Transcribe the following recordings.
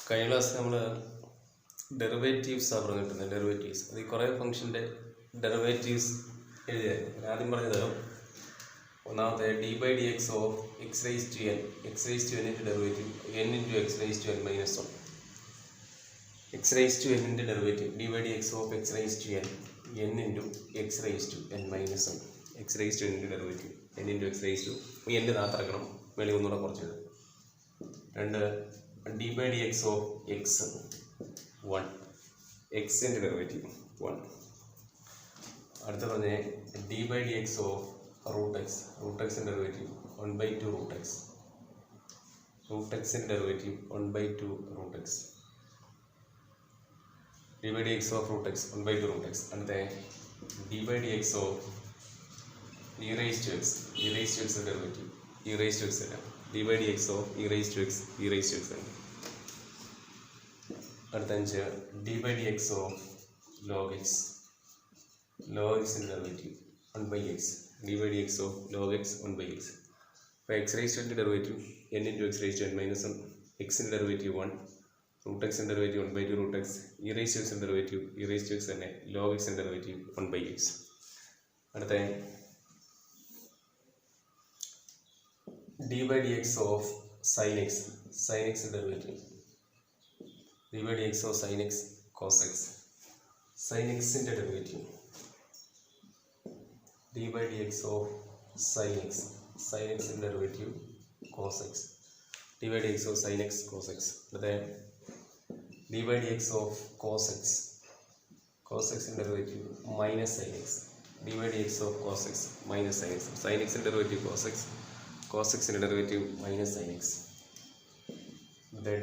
കഴിഞ്ഞ ക്ലാസ് നമ്മൾ ഡെറിവേറ്റീവ്സാണ് പറഞ്ഞിട്ടുള്ളത്. ഡെറിവേറ്റീവ്സ് അത് കുറേ ഫംഗ്ഷൻ്റെ ഡെറിവേറ്റീവ്സ് എഴുതിയായിരുന്നു. ആദ്യം പറഞ്ഞത് ഒന്നാമത്തെ d by d x of x raise to n, x raise to എന്നിൻ്റെ derivative n into x raise to n minus one. X raise to എന്നിൻ്റെ derivative d by d x of x raise to n into x raise to n minus one. X raise to എന്നിൻ്റെ derivative n into x raise to എൻ്റെ നാത്തിറക്കണം, വെളി ഒന്നുകൂടെ കുറച്ചത്. രണ്ട് d by d x of x one, എക്സിൻ്റെ derivative one. അടുത്ത പറഞ്ഞ d by d x of root x, root എക്സിൻ്റെ derivative one by two root x, root എക്സിൻ്റെ derivative one by two root x. D by d x of root x one by two root x. അടുത്ത d by d x of e raise to x, e raise to എക്സിൻ്റെ derivative e raise to x അല്ല, d by d x of e raise to x, e raise to x ആണ്. അടുത്ത അഞ്ച് d by d x of log x, log എക്സിൻ്റെ derivative one by x, d by d x of log x one by x. അപ്പോൾ x raise to എൻ്റെ derivative n into x raise to n minus one, എക്സിൻ്റെ derivative one, root എക്സിൻ്റെ derivative one by two root x, e raise to എക്സിൻ്റെ derivative e raise to x തന്നെ, log എക്സിൻ്റെ derivative one by X. അടുത്ത d by d x of sine x, sine എക്സിൻ്റെ derivative d by d x of sine x cos x, sine എക്സിൻ്റെ derivative d by d x of sine x, sine എക്സിൻ്റെ derivative cos x, d by d x of sine x cos x. അടുത്ത d by d x of cos x, cos എക്സിൻ്റെ derivative minus sine x, d by d x of cos x minus sine x, sine എക്സിൻ്റെ derivative cos x, cos എക്സിൻ്റെ derivative minus sine x.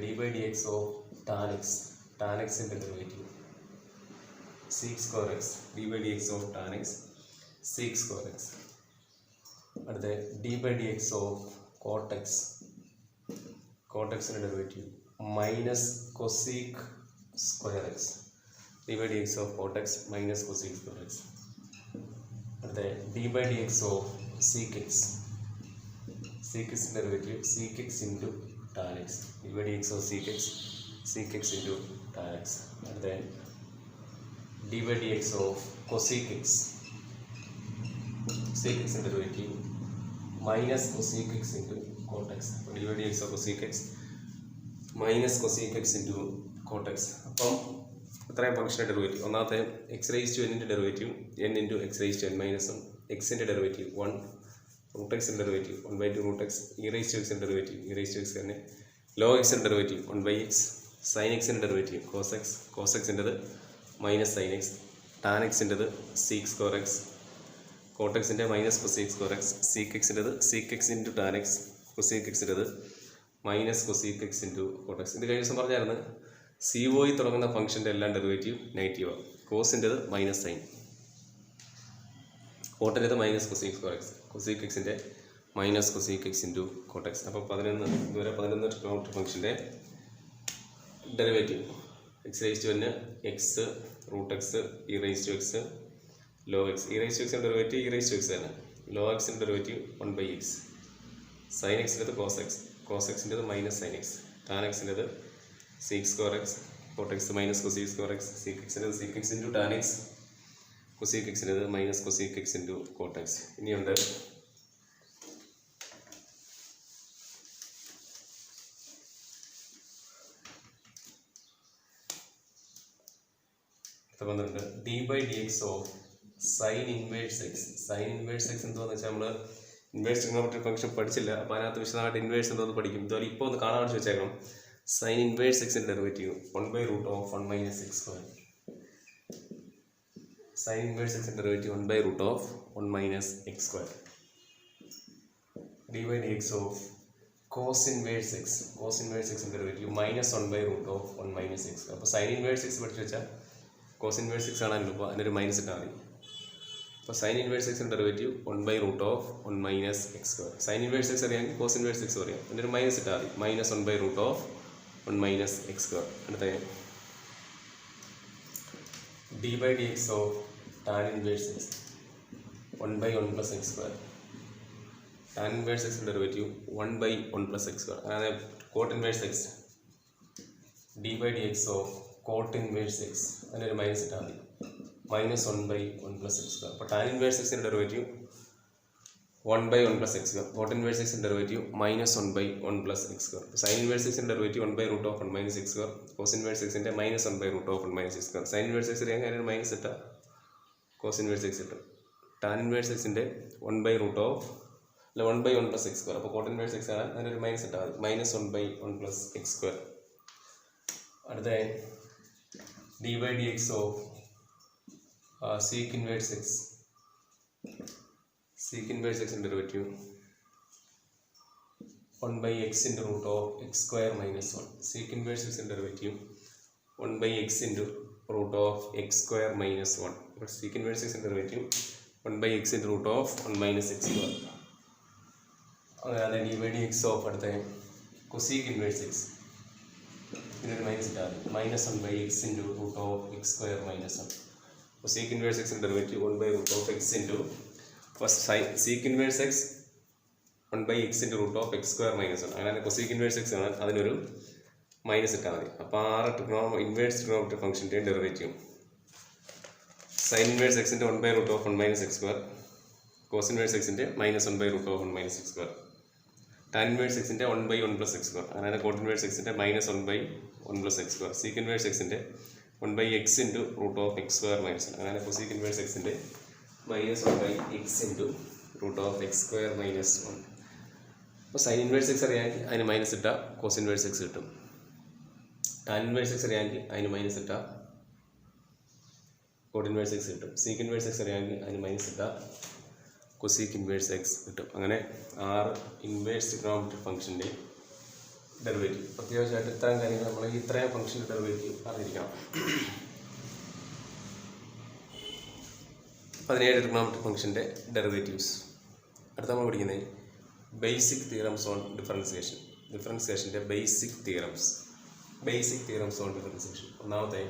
D by d x of tan x, tan എക്സിൻ്റെ derivative sec square x, d by d x of tan x sec square x. അടുത്ത d by d x of cot x, cot എക്സിൻ്റെ derivative minus cosec square x, d by d x of cot x minus cosec square x. അടുത്ത d by d x of sec x, sec എക്സിൻ്റെ derivative seek x into tan x, d by d x of sec x into tan x. അടുത്ത d by d x of cosec x, sec എക്സിൻ്റെ derivative minus cosec x into cot x, d by d x of cosec x minus cosec x into cot x. അപ്പം ഇത്രയും ഫംഗ്ഷൻ്റെ derivative. ഒന്നാമത്തെ x raise to എന്നിൻ്റെ derivative n into x raise to n minus one, എക്സിൻ്റെ derivative one, root എക്സിൻ്റെ derivative one by two root x, e raise to എക്സിൻ്റെ derivative e raise to x തന്നെ, log എക്സിൻ്റെ derivative one by x, sine എക്സിൻ്റെ derivative cos x, cos എക്സിൻ്റെത് minus sine x, tan എക്സിൻ്റെത് sec square x, cot എക്സിൻ്റെ minus cosec square x, sec എക്സിൻ്റെത് sec x into tan x, cosec എക്സിൻ്റെത് minus cosec x into cot x. ഇത് കഴിഞ്ഞ ദിവസം പറഞ്ഞായിരുന്നു സി ഒ തുടങ്ങുന്ന ഫംഗ്ഷൻ്റെ എല്ലാം ഡെറിവേറ്റീവ് നെഗറ്റീവാണ്. കോസിൻ്റെത് മൈനസ് സൈൻ, കോട്ടിൻ്റെത് മൈനസ് കൊസീക്ക് സ്ക്വയർ എക്സ്, കൊസീക്ക് എക്സിൻ്റെ minus cosec x into cot x. അപ്പോൾ 11 ക്ലോട്ട് ഫംഗ്ഷൻ്റെ derivative x raise to n x root x e raise to x log x, e raise to എക്സിൻ്റെ derivative e raise to x തന്നെ, log എക്സിൻ്റെ derivative one by x, sine എക്സിൻ്റെത് cos x, cos എക്സിൻ്റെത് minus sine x, tan എക്സിൻ്റെത് sec square x, cot x minus cosec square x, sec എക്സിൻ്റെത് sec x into tan x, cosec എക്സിൻ്റെത് minus cosec x into cot x. ഇനിയുണ്ട് വന്നിട്ടുണ്ട് d by d x of sine inverse x. Sine inverse x എന്താണെന്ന് വെച്ചാൽ നമ്മൾ inverse trigonometry function പഠിച്ചില്ല, അപ്പോൾ അതിനകത്ത് വിശദമായിട്ട് ഇൻവേഴ്സ് എന്തോന്ന് പഠിക്കും. ഇതുപോലെ ഇപ്പോൾ ഒന്ന് കാണാൻ വേണ്ടി വെച്ചേക്കണം. സൈൻ ഇൻവേഴ്സ് എക്സിൻ്റെ derivative one by root of one minus x square, sine inverse എക്സിൻ്റെ derivative one by root of one minus x square. D by d x of cos inverse x, cos inverse എക്സിൻ്റെ derivative minus one by root of one minus x. അപ്പോൾ sine inverse x പഠിച്ചു വെച്ചാൽ cos inverse X ആണല്ലോ, അപ്പോൾ അതിനൊരു minus ഇട്ടാൽ മതി. അപ്പോൾ സൈൻ ഇൻവേഴ്സ് എക്സിൻ്റെ derivative one by root of one minus x square. Sine inverse x അറിയാമെങ്കിൽ കോസ് ഇൻവേഴ്സ് എക്സ് അറിയാം, അതിനൊരു മൈനസ് ഇട്ടാൽ മതി, minus one by root of one minus x square. അടുത്ത d by d x of tan inverse x one by one plus x square, tan inverse എക്സിൻ്റെ derivative one by one plus x square. അതായത് cot inverse x d by d x of cot inverse x, അതിനൊരു minus ഇട്ടാൽ മതി, minus 1/1 plus x square. അപ്പോൾ tan inverse എക്സിൻ്റെ derivative 1/1 plus x square, cot inverse എക്സിൻ്റെ derivative minus 1/1 plus x square. Sine inverse എക്സിൻ്റെ derivative 1/√1 minus x square, cos inverse എക്സിൻ്റെ minus 1/√1 minus x square. Sine inverse x അറിയാൻ അതിനൊരു minus ഇട്ടാൽ cos inverse x കിട്ടും. Tan inverse എക്സിൻ്റെ 1/1 plus x square. അപ്പോൾ cot inverse x ആണ്, അതിനൊരു മൈനസ് ഇട്ടാൽ മതി, മൈനസ് 1/1 പ്ലസ് എക്സ് സ്ക്വയർ. അടുത്ത d by d x of sec inverse x, sec inverse എക്സിൻ്റെ derivative 1/x into root of x square minus 1. Sec inverse x derivative 1/x into root of x square minus 1. But sec inverse x derivative 1/x into root of 1 minus x square. And d by dx of cosec inverse x. Minus 1/x into root of x square minus 1. Cosec inverse x derivative 1/root of x into first sec inverse x 1/x into root of x square minus 1. അങ്ങനെ cosec inverse x ആണ്, അതിനൊരു minus ഇട്ടാൽ മതി. അപ്പോൾ inverse trigonometric ഫംഗ്ഷൻ്റെ derivative sine inverse എക്സിൻ്റെ 1/√1 minus x square, cos inverse എക്സിൻ്റെ minus 1/√1 minus x square, tan inverse എക്സിൻ്റെ 1/1 പ്ലസ് എക്സ് സ്ക്വയർ, അങ്ങനെ കോട്ട് ഇൻവേഴ്സ് എക്സിൻ്റെ minus 1/1 plus x square, sec inverse എക്സിൻ്റെ 1/x into root of x square minus 1. അങ്ങനെ cosec inverse എക്സിൻ്റെ minus 1/x into root of x square minus 1. അപ്പോൾ sine inverse x അറിയാമെങ്കിൽ അതിന് minus ഇട്ടാൽ cos inverse x കിട്ടും. Tan inverse x അറിയാമെങ്കിൽ അതിന് മൈനസ് ഇട്ടാൽ കോട്ട് ഇൻവേഴ്സ് എക്സ് കിട്ടും. സീക്ക് ഇൻവേഴ്സ് എക്സ് അറിയാമെങ്കിൽ അതിന് മൈനസ് ഇട്ടാൽ കൊസീക്ക് ഇൻവേഴ്സ് എക്സ് കിട്ടും. അങ്ങനെ 6 ഇൻവേഴ്സ് ട്രിഗണോമെട്രിക് ഫംഗ്ഷൻ്റെ ഡെറിവേറ്റീവ്. അത്യാവശ്യമായിട്ട് ഇത്രയും കാര്യങ്ങൾ നമ്മൾ ഇത്രയും ഫംഗ്ഷൻ്റെ ഡെറിവേറ്റീവ് അറിഞ്ഞിരിക്കണം. 17 ട്രിഗണോമെട്രിക് ഫംഗ്ഷൻ്റെ ഡെറിവേറ്റീവ്സ്. അടുത്ത നമ്മൾ പഠിക്കുന്നത് ബേസിക് തിയറംസ് ഓൺ ഡിഫറൻസിയേഷൻ. ഡിഫറൻസിയേഷൻ്റെ ബേസിക് തിയറംസ് ഓൺ ഡിഫറൻസിയേഷൻ. ഒന്നാമത്തെ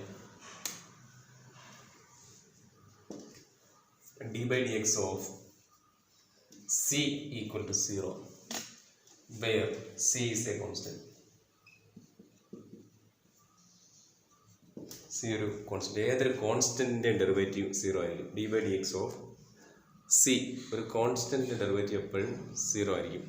d by d x of c equal to 0 where c is a constant. c ഒരു കോൺസ്റ്റന്റ്, ഏതൊരു കോൺസ്റ്റന്റിന്റെ ഡെറിവേറ്റീവ് 0 ആയിരിക്കും. D by d x of c, ഒരു കോൺസ്റ്റന്റിന്റെ ഡെറിവേറ്റീവ് എപ്പോഴും 0 ആയിരിക്കും.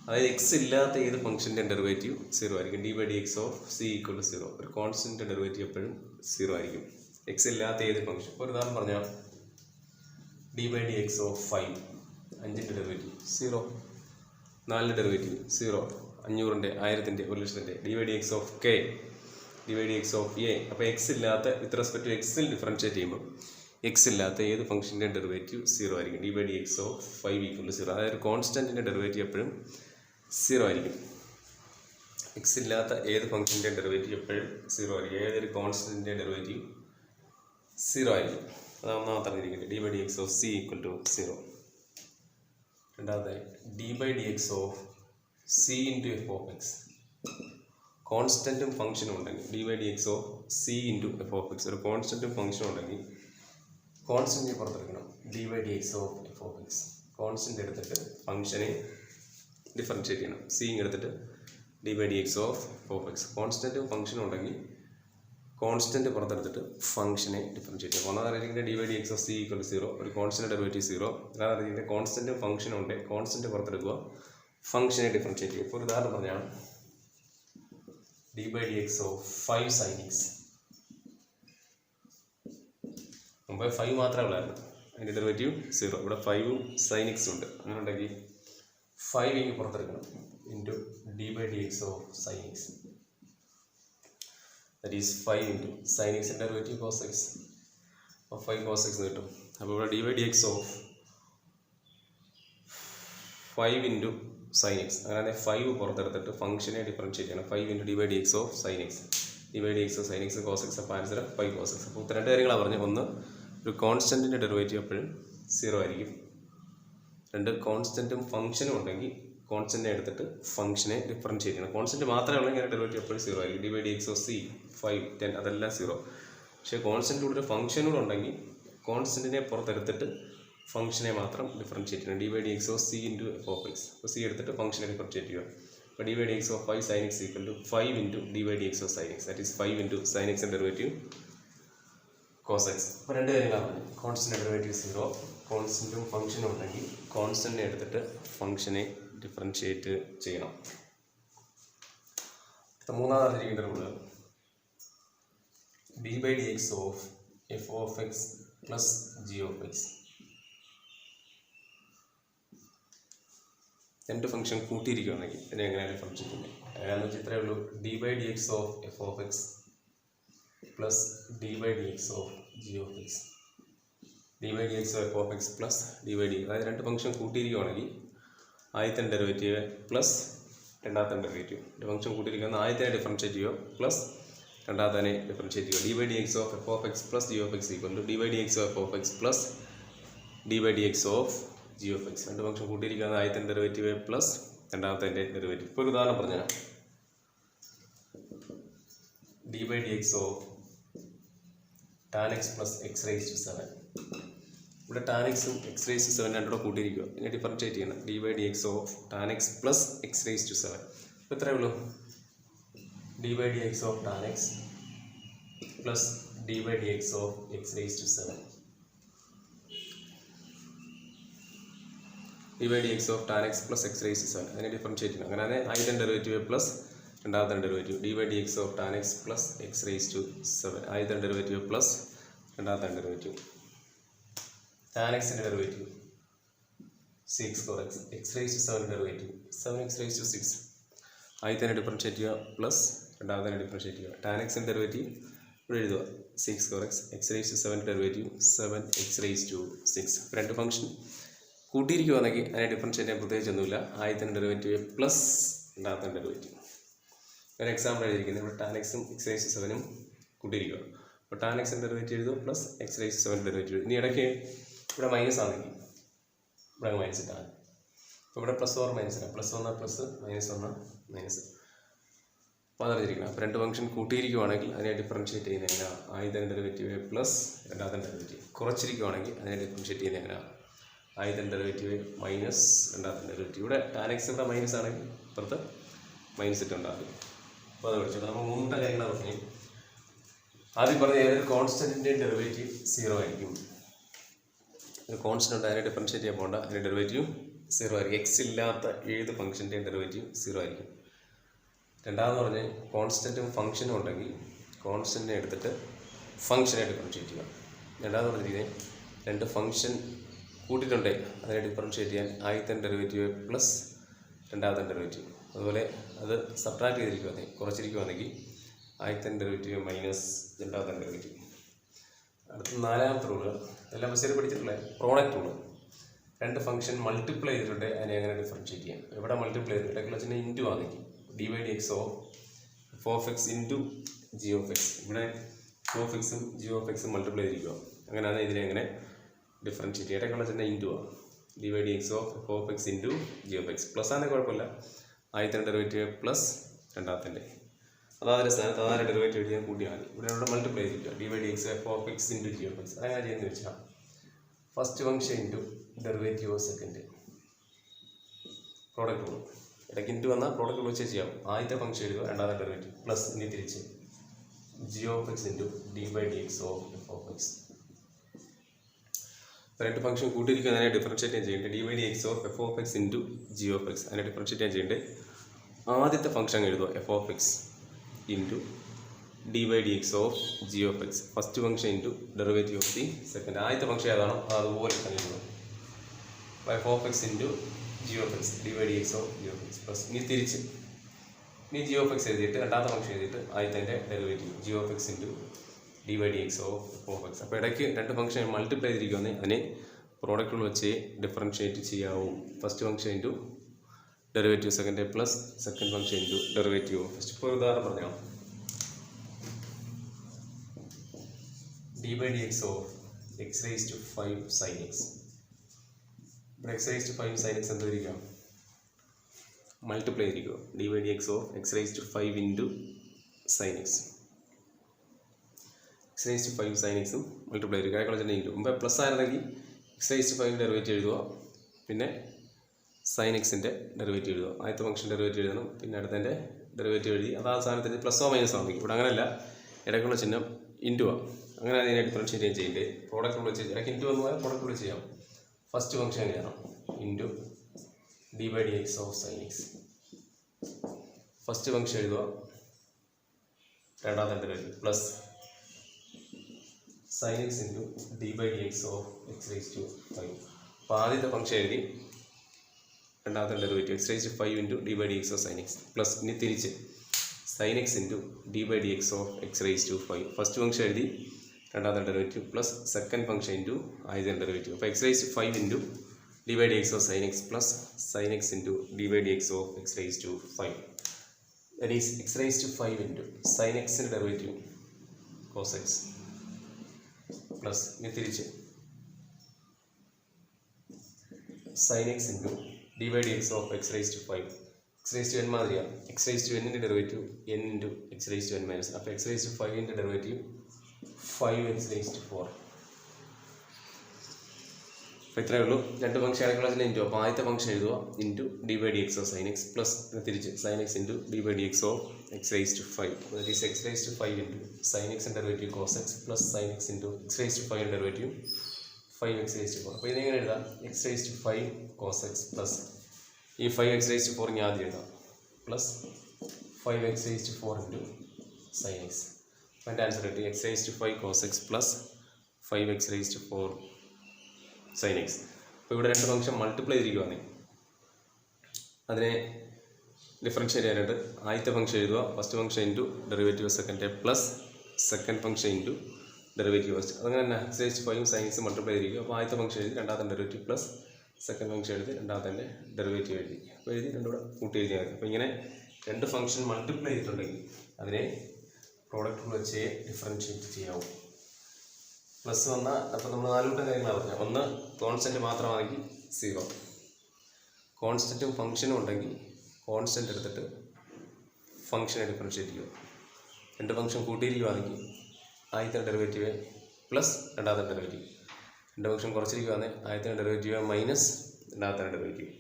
അതായത് എക്സ് ഇല്ലാത്ത ഏത് ഫംഗ്ഷന്റെ ഡെറിവേറ്റീവ് 0 ആയിരിക്കും. D by d x of c equal to 0, ഒരു കോൺസ്റ്റന്റിന്റെ ഡെറിവേറ്റീവ് എപ്പോഴും 0 ആയിരിക്കും, എക്സ് ഇല്ലാത്ത ഏത് ഫംഗ്ഷൻ. ഒരു ഉദാഹരണം പറഞ്ഞാൽ d by d x of 5, 5ന്റെ ഡെറിവേറ്റീവ് 0, 4ന്റെ ഡെറിവേറ്റീവ് 0, 500ന്റെ 1000ന്റെ 1,00,000ന്റെ. D by d x of k, d by d x of a. അപ്പോൾ എക്സ് ഇല്ലാത്ത വിത്ത് റെസ്പെക്ട് ടു എക്സിൽ ഡിഫറൻഷിയേറ്റ് ചെയ്യുമ്പോൾ എക്സ് ഇല്ലാത്ത ഏത് ഫംഗ്ഷൻ്റെ ഡെറിവേറ്റീവ് 0 ആയിരിക്കും. D by d x of 5 equal to 0. അതായത് കോൺസ്റ്റന്റിൻ്റെ ഡെറിവേറ്റീവ് എപ്പോഴും 0 ആയിരിക്കും. എക്സ് ഇല്ലാത്ത ഏത് ഫംഗ്ഷൻ്റെ ഡെറിവേറ്റീവ് എപ്പോഴും 0 ആയിരിക്കും. ഏതൊരു കോൺസ്റ്റന്റിൻ്റെ ഡെറിവേറ്റീവ് 0 ആയിരിക്കും. അതാണ് ഒന്നാമത്തെ അറിഞ്ഞിരിക്കുന്നത്. D by d x of c equal to 0. രണ്ടാമത്തെ d by d x of c into f of x. കോൺസ്റ്റൻറ്റും ഫംഗ്ഷനും ഉണ്ടെങ്കിൽ d by d x of c into f of x, ഒരു കോൺസ്റ്റൻറ്റും ഫംഗ്ഷനും ഉണ്ടെങ്കിൽ കോൺസ്റ്റൻറ്റ് പുറത്തെടുക്കണം. D by d x of f of x, constant എടുത്തിട്ട് ഫംഗ്ഷനെ ഡിഫറൻഷിയേറ്റ് ചെയ്യണം. സി എടുത്തിട്ട് d by d x of f of x. കോൺസ്റ്റൻറ്റും ഫംഗ്ഷനും ഉണ്ടെങ്കിൽ കോൺസ്റ്റൻറ്റ് പുറത്തെടുത്തിട്ട് ഫംഗ്ഷനെ ഡിഫറൻഷിയേറ്റ് ചെയ്യും. ഒന്നാമത് അറിയിക്കുന്നത് d by d x of c equal to 0, ഒരു കോൺസ്റ്റൻറ്റ് ഡെറിവേറ്റീവ് 0. അതാണ് അറിയിക്കുന്നത് കോൺസ്റ്റൻറ്റും ഫംഗ്ഷനും ഉണ്ട്, കോൺസ്റ്റൻറ്റ് പുറത്തെടുക്കുക, ഫംഗ്ഷനെ ഡിഫറൻഷിയേറ്റ് ചെയ്യും. ഇപ്പോൾ ഒരു ഉദാഹരണം പറഞ്ഞാൽ d by d x of 5 sin x. മുമ്പ് 5 മാത്രമേ ഉള്ളായിരുന്നു, അതിൻ്റെ ഡെറിവേറ്റീവ് 0. ഇവിടെ 5ഉം sin x ഉണ്ട്. അങ്ങനെ ഉണ്ടെങ്കിൽ 5 ഇങ്ങ് പുറത്തെടുക്കണം into d by d x of sin x. That is 5 into sin x derivative cos x. അപ്പോൾ 5 cos x കിട്ടും. അപ്പോൾ ഇവിടെ d by d x of 5 into sin x. അങ്ങനെ 5 പുറത്തെടുത്തിട്ട് ഫംഗ്ഷനെ ഡിഫറൻഷിയേറ്റ് ചെയ്യണം. 5 into d by d x of sin x. D by d x of sin x cos x. അപ്പോൾ answer 5 cos x. അപ്പോൾ രണ്ട് കാര്യങ്ങളാണ് പറഞ്ഞത്. ഒന്ന്, ഒരു കോൺസ്റ്റൻറ്റിൻ്റെ ഡെറിവേറ്റീവ് എപ്പോഴും 0 ആയിരിക്കും. രണ്ട്, കോൺസ്റ്റൻറ്റും ഫംഗ്ഷനും ഉണ്ടെങ്കിൽ കോൺസ്റ്റൻറ്റിനെ എടുത്തിട്ട് ഫംഗ്ഷനെ ഡിഫറൻഷിയേറ്റ് ചെയ്യണം. കോൺസ്റ്റൻറ്റ് മാത്രമേ ഉള്ളെങ്കിൽ ഡെറിവേറ്റീവ് എപ്പോഴും 0 ആയിരിക്കും. D by d x of c 5, 10 അതെല്ലാം 0. പക്ഷേ കോൺസ്റ്റൻറ്റ് കൂടെ ഒരു ഫംഗ്ഷനൂടെ ഉണ്ടെങ്കിൽ കോൺസ്റ്റൻറ്റിനെ പുറത്തെടുത്തിട്ട് ഫംഗ്ഷനെ മാത്രം ഡിഫറൻഷിയേറ്റ് ചെയ്യണം. D by d x of c into f of x. അപ്പോൾ സി എടുത്തിട്ട് ഫംഗ്ഷനെ ഡിഫറൻഷിയേറ്റ് ചെയ്യുക. അപ്പോൾ d by d x of 5 sine x equal to 5 into d by d x of sine x, that is 5 into sine എക്സിൻ്റെ derivative cos x. അപ്പോൾ രണ്ട് കാര്യങ്ങളാണ് പറഞ്ഞത്. കോൺസ്റ്റൻ്റ് ഡെറിവേറ്റീവ് 0, കോൺസ്റ്റൻറ്റും ഫംഗ്ഷനും ഉണ്ടെങ്കിൽ കോൺസ്റ്റൻറ്റിനെ എടുത്തിട്ട് ഫംഗ്ഷനെ ഡിഫറൻഷിയേറ്റ് ചെയ്യണം. മൂന്നാമത് അറിഞ്ഞിരിക്കേണ്ട rule d by d x of f of x plus g of x. രണ്ട് ഫംഗ്ഷൻ കൂട്ടിയിരിക്കുകയാണെങ്കിൽ ഇതിനെ എങ്ങനെയാണ് ഡിഫറൻഷിയേറ്റ് ചെയ്യുന്നത്? കാരണം ഇത്രയേ ഉള്ളൂ. D by d x of f of x plus d by d x of g of x. D by d x of f of x plus d by d, അതായത് രണ്ട് function കൂട്ടിയിരിക്കുകയാണെങ്കിൽ ആദ്യത്തെ derivative plus രണ്ടാമത്തെ derivative. രണ്ട് function കൂട്ടിയിരിക്കുന്ന ആദ്യത്തെ differentiate ചെയ്യുക plus രണ്ടാമത്തെ ഡിഫറൻഷിയേറ്റ് ചെയ്യുക. D by d x of f of x plus g of x equal to d by d x of f of x plus d by d x of g of x. രണ്ട് function കൂട്ടിയിരിക്കുന്ന ആദ്യത്തെ derivative plus രണ്ടാമത്തെ derivative. ഇപ്പോൾ ഒരു ഉദാഹരണം പറഞ്ഞാൽ d by d x of tan x plus x raise to 7. ഇവിടെ tan എക്സും എക്സ് റേസ് ടു 7 രണ്ടോടെ കൂട്ടിയിരിക്കുക. ഇതിനെ ഡിഫറൻഷിയേറ്റ് ചെയ്യണം. D by d x of tan x plus x raise to 7. ഇപ്പോൾ ഇത്രയേ ഉള്ളൂ. D by d x of tan x plus d by d x of x raise to 7. D by d x of tan x plus x raise to 7 അതിനെ differentiate ചെയ്യണം. അങ്ങനെ ആദ്യത്തെ derivative plus രണ്ടാമത്തെ derivative. D by d x of tan x plus x raise to 7. ആദ്യത്തെ derivative plus രണ്ടാമത്തെ derivative. Tan എക്സിൻ്റെ derivative 6 cos x, x raise to 7 derivative 7x raise to 6. ആദ്യത്തെ differentiate ചെയ്യുക പ്ലസ് രണ്ടാമത്തെ ഡിഫറൻഷിയേറ്റ് ചെയ്യുക. Tan എക്സിൻ്റെ derivative ഇവിടെ എഴുതുക 6 cos x, x raise to 7 derivative 7x raise to 6. രണ്ട് ഫംഗ്ഷൻ കൂട്ടിയിരിക്കുകയാണെങ്കിൽ അതിനെ ഡിഫറൻഷിയേറ്റ് ചെയ്യാൻ പ്രത്യേകിച്ചൊന്നുമില്ല. ആദ്യത്തെ ഡെറിവേറ്റീവ് പ്ലസ് രണ്ടാമത്തെ ഡെറിവേറ്റീവ്. ഒരു എക്സാമ്പിൾ എഴുതിയിരിക്കുന്നത് ഇവിടെ ടാൻ എക്സും എക്സ് റേസ് ടു 7 കൂട്ടിയിരിക്കുക. അപ്പോൾ ടാൻ എക്സിൻ്റെ ഡെറിവേറ്റീവ് എഴുതുക plus x raise to 7 derivative. ഇനി ഇടയ്ക്ക് ഇവിടെ മൈനസ് ആണെങ്കിൽ ഇവിടെ മൈനസ് ഇട്ടാണ്. അപ്പോൾ ഇവിടെ പ്ലസ് ഓർ മൈനസ് ഇടാം. പ്ലസ് വന്നാൽ പ്ലസ്, മൈനസ് വന്നാൽ മൈനസ്. അപ്പോൾ അതറിഞ്ഞിരിക്കണം. അപ്പോൾ രണ്ട് ഫംഗ്ഷൻ കൂട്ടിയിരിക്കുകയാണെങ്കിൽ അതിനെ ഡിഫറൻഷിയേറ്റ് ചെയ്യുന്നത് എങ്ങനെയാണ്? ആദ്യത്തെ ഡെറിവേറ്റീവ് പ്ലസ് രണ്ടാമത്തെ ഡെറിവേറ്റീവ്. കുറച്ചിരിക്കുകയാണെങ്കിൽ അതിനെ ഡിഫറൻഷിയേറ്റ് ചെയ്യുന്നത് എങ്ങനെയാണ്? ആദ്യത്തെ ഡെറിവേറ്റീവ് മൈനസ് രണ്ടാമത്തെ ഡെറിവേറ്റീവ്. ഇവിടെ ടാൻ എക്സ് ഇവിടെ മൈനസ് ആണെങ്കിൽ ഇപ്പുറത്ത് മൈനസ് ഇട്ടുണ്ടാകും. അപ്പോൾ അത് പഠിച്ചു. നമ്മൾ മൂന്നത്തെ കാര്യങ്ങളാണ് പറഞ്ഞു. ആദ്യം പറഞ്ഞ ഏതൊരു കോൺസ്റ്റൻറ്റിൻ്റെയും ഡെറിവേറ്റീവ് 0 ആയിരിക്കും. ഒരു കോൺസ്റ്റൻ്റ് ഉണ്ട്, അതിനെ ഡിഫറൻഷിയേറ്റ് ചെയ്യാൻ പോകണ്ട. അതിൻ്റെ ഡെറിവേറ്റീവ് 0 ആയിരിക്കും. എക്സ് ഇല്ലാത്ത ഏത് ഫംഗ്ഷൻ്റെയും ഡെറിവേറ്റീവ് 0 ആയിരിക്കും. രണ്ടാമെന്ന് പറഞ്ഞ് കോൺസ്റ്റൻറ്റും ഫംഗ്ഷനും ഉണ്ടെങ്കിൽ കോൺസ്റ്റൻറ്റിനെ എടുത്തിട്ട് ഫംഗ്ഷനെ ഡിഫറൻഷിയേറ്റ് ചെയ്യുക. രണ്ടാമെന്ന് പറഞ്ഞിരിക്കുന്നത് രണ്ട് ഫംഗ്ഷൻ കൂട്ടിയിട്ടുണ്ടേ അതിനെ ഡിഫറൻഷിയേറ്റ് ചെയ്യാൻ ആദ്യത്തെ ഡെറിവേറ്റീവ് പ്ലസ് രണ്ടാമത്തെ ഡെറിവേറ്റീവ്. അതുപോലെ അത് സബ്ട്രാക്ട് ചെയ്തിരിക്കുകയാണെങ്കിൽ കുറച്ചിരിക്കുകയാണെങ്കിൽ ആദ്യത്തെ ഡെറിവേറ്റീവ് മൈനസ് രണ്ടാമത്തെ ഡെറിവേറ്റീവ്. അടുത്ത നാലാമത്തെ റൂള് എല്ലാം ബസ്സിൽ പഠിച്ചിട്ടുള്ള പ്രോഡക്റ്റ് റൂള്. രണ്ട് ഫംഗ്ഷൻ മൾട്ടിപ്ലൈ ചെയ്തിട്ടുണ്ട് അതിനെ എങ്ങനെ ഡിഫറൻഷിയേറ്റ് ചെയ്യാം? എവിടെ മൾട്ടിപ്ലൈ ചെയ്തിട്ടുണ്ടെങ്കിൽ വെച്ചാൽ ഇൻറ്റു ആണെങ്കിൽ d by d x of f of x into g of x. ഇവിടെ എഫ് ഓഫ് എക്സും ജി ഓഫ് എക്സും മൾട്ടിപ്ലൈ ചെയ്തിരിക്കുക. അങ്ങനെയാണ് ഇതിനെ എങ്ങനെ ഡിഫറൻഷിയേറ്റ് ചെയ്യുക? ഇടയ്ക്കുള്ള ചിഹ്നം ഇൻറ്റു ആണ്. D by d x of f of x into g of x. Plus ആണെങ്കിൽ കുഴപ്പമില്ല. ആദ്യത്തെ ഡെറിവേറ്റീവ് പ്ലസ് രണ്ടാമത്തെ അതായത് സ്ഥാനത്ത് അതായത് ഡെറിവേറ്റീവ് ചെയ്യാൻ കൂട്ടിയാൽ മതി. ഇവിടെ മൾട്ടിപ്ലൈ ചെയ്തിട്ട് d by d x f of x into g of x. അതെങ്ങനെ ചെയ്യുന്നത് വെച്ചാൽ first function into derivative of second product rule. ഇടയ്ക്ക് ഇൻറ്റു വന്നാൽ പ്രോഡക്റ്റ് വെച്ച് ചെയ്യാം. ആദ്യത്തെ ഫംഗ്ഷൻ എഴുതുക, രണ്ടാമത്തെ ഡെറിവേറ്റീവ് പ്ലസ് ഇനി തിരിച്ച് g of x into d by d x of f of x. രണ്ട് ഫംഗ്ഷൻ കൂട്ടിയിരിക്കുക അതിനെ ഡിഫറൻഷിയേറ്റ് ചെയ്യാൻ ചെയ്യേണ്ടത് d by d x of f of x into g of x. അതിനെ ഡിഫറൻഷിയേറ്റ് ചെയ്യാൻ ചെയ്യേണ്ടത് ആദ്യത്തെ ഫംഗ്ഷൻ എഴുതുക f of x into d by d x of g of x. First function into derivative of the second. ആദ്യത്തെ function ഏതാണോ അതുപോലെ തന്നെ എഴുതുക. F of x into g of x d by d x of g of x plus ഇനി തിരിച്ച് ഇനി G of X എഴുതിയിട്ട് രണ്ടാമത്തെ ഫംഗ്ഷൻ എഴുതിയിട്ട് ആദ്യത്തെ derivative g of x into d by d x of f of x. അപ്പോൾ ഇടയ്ക്ക് രണ്ട് ഫംഗ്ഷൻ മൾട്ടിപ്ലൈ ചെയ്തിരിക്കുകയെന്ന് അതിനെ പ്രോഡക്റ്റുകൾ വെച്ച് ഡിഫറൻഷിയേറ്റ് ചെയ്യാവും. First function into derivative second plus second function into derivative of first. ഇപ്പോൾ ഒരു ഉദാഹരണം പറഞ്ഞാൽ d by d x of x raise to 5 sine x. ഇവിടെ x raise to 5 sine x എന്തായിരിക്കാം? മൾട്ടിപ്ലൈ ചെയ്തിരിക്കുക. D by d x of x raise to 5 into sine x. X raise to 5 sine എക്സും multiply ചെയ്തിരിക്കുക. Into മുമ്പ് plus ആയിരുന്നെങ്കിൽ x raise to 5 derivative എഴുതുക, പിന്നെ sign എക്സിൻ്റെ ഡെറിവേറ്റീവ് എഴുതുക. ആദ്യത്തെ ഫംഗ്ഷൻ ഡെറിവേറ്റീവ് എഴുതണം, പിന്നെ അടുത്തതിൻ്റെ ഡെറിവേറ്റീവ് എഴുതി അത് ആ സാധനത്തിന് പ്ലസ് ഓ മൈനസ് ആണെങ്കിൽ ഇവിടെ അങ്ങനെയല്ല, ഇടയ്ക്കുള്ള ചിഹ്നം ഇൻറ്റു ആ, അങ്ങനെ അതിനെ ഡിഫറൻഷ്യേറ്റ് ചെയ്യേണ്ടത്. പ്രോഡക്റ്റ് ഉള്ള ചെയ്ത് ഇടയ്ക്ക് ഇൻറ്റു വന്നു പോയാൽ പ്രോഡക്റ്റ് ഉള്ള ചെയ്യാം. ഫസ്റ്റ് ഫംഗ്ഷൻ എങ്ങനെയാണ്? Into d by d x of sine x. First function എഴുതുക, രണ്ടാമത്തെ derivative plus sine x into d by d x of x raise to 5. അപ്പോൾ ആദ്യത്തെ ഫംഗ്ഷൻ എഴുതി, രണ്ടാമത്തെ derivative x raise to 5 into d by d x of sine x plus ഇനി തിരിച്ച് sine x into d by d x of x raise to 5. First function എഴുതി, രണ്ടാമത്തെ derivative plus second function into ആദ്യത്തെ derivative. അപ്പോൾ x raise to 5 into d by d x of sine x plus sine x into d by d x of x raise to 5. That is x raise to 5 into sine എക്സിൻ്റെ derivative cos x plus ഇനി തിരിച്ച് sine x into d by d x of x raise to 5. X raise to n മാതിരിയാണ്, x raise to എന്നിൻ്റെ derivative n into x raise to n minus. അപ്പോൾ x raise to 5ൻ്റെ derivative 5 x raise to 4. അപ്പോൾ ഇത്രയേ ഉള്ളൂ. രണ്ട് function ആയിട്ടുള്ള into. അപ്പോൾ ആദ്യത്തെ ഫംഗ്ഷൻ എഴുതുക, into d by d x of sine x plus തിരിച്ച് sine x into d by d x of x raise to 5. That is x raise to 5 into sine എക്സിൻ്റെ derivative cos x plus sine x into x raise to 5ൻ്റെ derivative 5 x raise to 4. അപ്പോൾ ഇതിനെങ്ങനെ എഴുതാം? X raise to 5 cos x plus ഈ 5 x raise to 4 ഞാൻ ആദ്യം എഴുതാം, plus 5 x raise to 4 into sine x. അപ്പോൾ എൻ്റെ ആൻസർ കിട്ടി x raise to 5 cos x plus 5 x raise to 4 sine x. അപ്പോൾ ഇവിടെ രണ്ട് ഫംഗ്ഷൻ മൾട്ടിപ്ലൈ ചെയ്തിരിക്കുകയാണ്, അതിനെ ഡിഫറൻഷ്യേറ്റ് ചെയ്യാനായിട്ട് ആദ്യത്തെ ഫംഗ്ഷൻ എഴുതുക, first function into derivative second plus second function into derivative first. അങ്ങനെ തന്നെ x raise to 5 sine x multiply ചെയ്തിരിക്കുക. അപ്പോൾ ആദ്യത്തെ ഫംഗ്ഷൻ എഴുതി, രണ്ടാമത്തെ ഡെറിവേറ്റീവ് പ്ലസ് സെക്കൻഡ് ഫംഗ്ഷൻ എഴുതി, രണ്ടാമത്തെ ഡെറിവേറ്റീവ് എഴുതി. അപ്പോൾ എഴുതി രണ്ടുകൂടെ കൂട്ടി എഴുതിയാൽ മതി. അപ്പോൾ ഇങ്ങനെ രണ്ട് ഫംഗ്ഷൻ മൾട്ടിപ്ലൈ ചെയ്തിട്ടുണ്ടെങ്കിൽ അതിനെ പ്രോഡക്റ്റ് വെച്ച് ഡിഫറൻഷ്യേറ്റ് ചെയ്യാവും. പ്ലസ് വന്നാൽ അപ്പോൾ നമ്മൾ നാലുകൂട്ടം കാര്യങ്ങളാണ് പറഞ്ഞത്. ഒന്ന് കോൺസ്റ്റൻറ്റ് മാത്രമാണെങ്കിൽ 0, കോൺസ്റ്റൻറ്റും ഫംഗ്ഷനും ഉണ്ടെങ്കിൽ കോൺസ്റ്റൻറ്റ് എടുത്തിട്ട് ഫംഗ്ഷനെ ഡിഫറൻഷ്യേറ്റ് ചെയ്യുക. രണ്ട് ഫംഗ്ഷൻ കൂട്ടിയിരിക്കുകയാണെങ്കിൽ ആദ്യത്തെ ഡെറിവേറ്റീവ് പ്ലസ് രണ്ടാമത്തെ ഡെറിവേറ്റീവ്, രണ്ട് ഫംഗ്ഷൻ കുറച്ചിരിക്കുകയാണെങ്കിൽ ആദ്യത്തെ ഡെറിവേറ്റീവ് മൈനസ് രണ്ടാമത്തെ ഡെറിവേറ്റീവ്.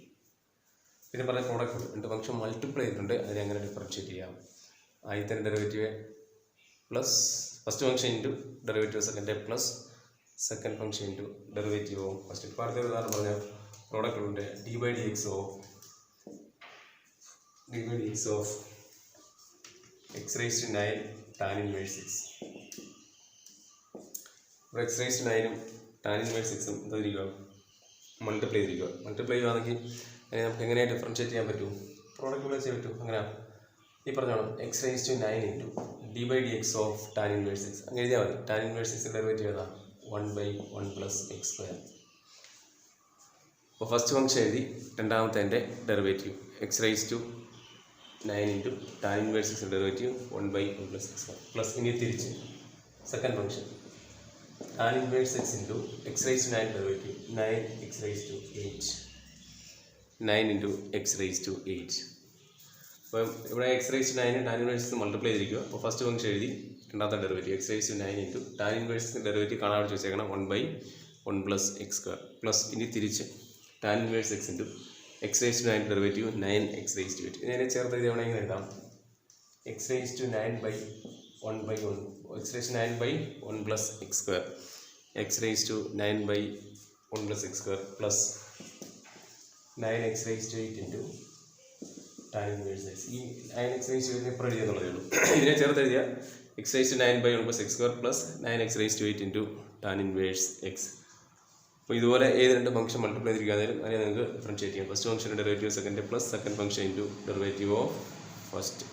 പിന്നെ പറഞ്ഞ പ്രോഡക്റ്റ് രണ്ട് ഫംഗ്ഷൻ മൾട്ടിപ്ലൈ ചെയ്തിട്ടുണ്ട്, അതിനെ അങ്ങനെ ഡിഫറൻഷ്യേറ്റ് ചെയ്യാം. ആദ്യത്തെ derivative plus first function into derivative second plus second function into derivative of first. ഇപ്പോൾ അടുത്ത ഉദാഹരണം പറഞ്ഞാൽ പ്രോഡക്റ്റ് ഉണ്ട് d by d x of x raise to 9 tan inverse 6. ഇപ്പോൾ എക്സ് റൈസ് ടു 9ഉം ടാൻ ഇൻവേഴ്സ് 6ഉം എന്തായിരിക്കുക? മൾട്ടിപ്ലൈ ചെയ്തിരിക്കുക. മൾട്ടിപ്ലൈ ചെയ്യുകയാണെങ്കിൽ അതിനെ നമുക്ക് എങ്ങനെയാണ് ഡിഫറൻഷ്യേറ്റ് ചെയ്യാൻ പറ്റും? പ്രോഡക്റ്റ് ഉള്ള ചെയ്യാൻ പറ്റും. അങ്ങനെ ഈ പറഞ്ഞോളാം x raise to 9 into d by d x of tan inverse 6. അങ്ങനെ എഴുതിയാൽ മതി. ടാൻ ഇൻവേഴ്സ് 6 ഡെറിവേറ്റീവ് ഏതാ? 1/1 പ്ലസ് എക്സ് സ്ക്വയർ. അപ്പോൾ ഫസ്റ്റ് ഫംഗ്ഷൻ എഴുതി, രണ്ടാമത്തെ derivative x raise to 9 into tan inverse 6 derivative 1/1 plus x square plus ഇനി തിരിച്ച് second function tan inverse 6 into x raise to 9 derivative 9 x raise to 8 9 into x raise to 8. അപ്പോൾ ഇവിടെ x raise to 9 tan inverse multiply ചെയ്തിരിക്കുക. അപ്പോൾ first function എഴുതി, രണ്ടാമത്തെ derivative x raise to 9 into tan inverse derivative കാണാൻ വെച്ചേക്കണം 1/1 plus x square plus ഇനി തിരിച്ച് tan inverse x into x raise to 9 derivative 9 x raise to 8. ഇതിനെ ചേർത്ത് എഴുതി എവിടെ എങ്ങനെ എഴുതാം? X raise to 9/1 x raise to 9/1 plus x square x raise to 9/1 plus x square plus 9 x raise to 8 into tan inverse x. ഈ 9 x raise to 8 എപ്പോഴും എഴുതിയെന്നുള്ളതേ ഉള്ളൂ. ഇതിനെ ചേർത്ത് എഴുതിയാൽ x raise to 9/1 plus x square plus 9 x raise to 8 into tan inverse x. അപ്പോൾ ഇതുപോലെ ഏത് രണ്ട് ഫംഗ്ഷൻ മൾട്ടിപ്ലൈ ചെയ്തിരിക്കുകയാണെങ്കിലും അതിനെ നിങ്ങൾക്ക് ഡിഫറൻഷ്യേറ്റ് ചെയ്യാം. ഫസ്റ്റ് ഫംഗ്ഷൻ്റെ derivative second plus second function into derivative of first.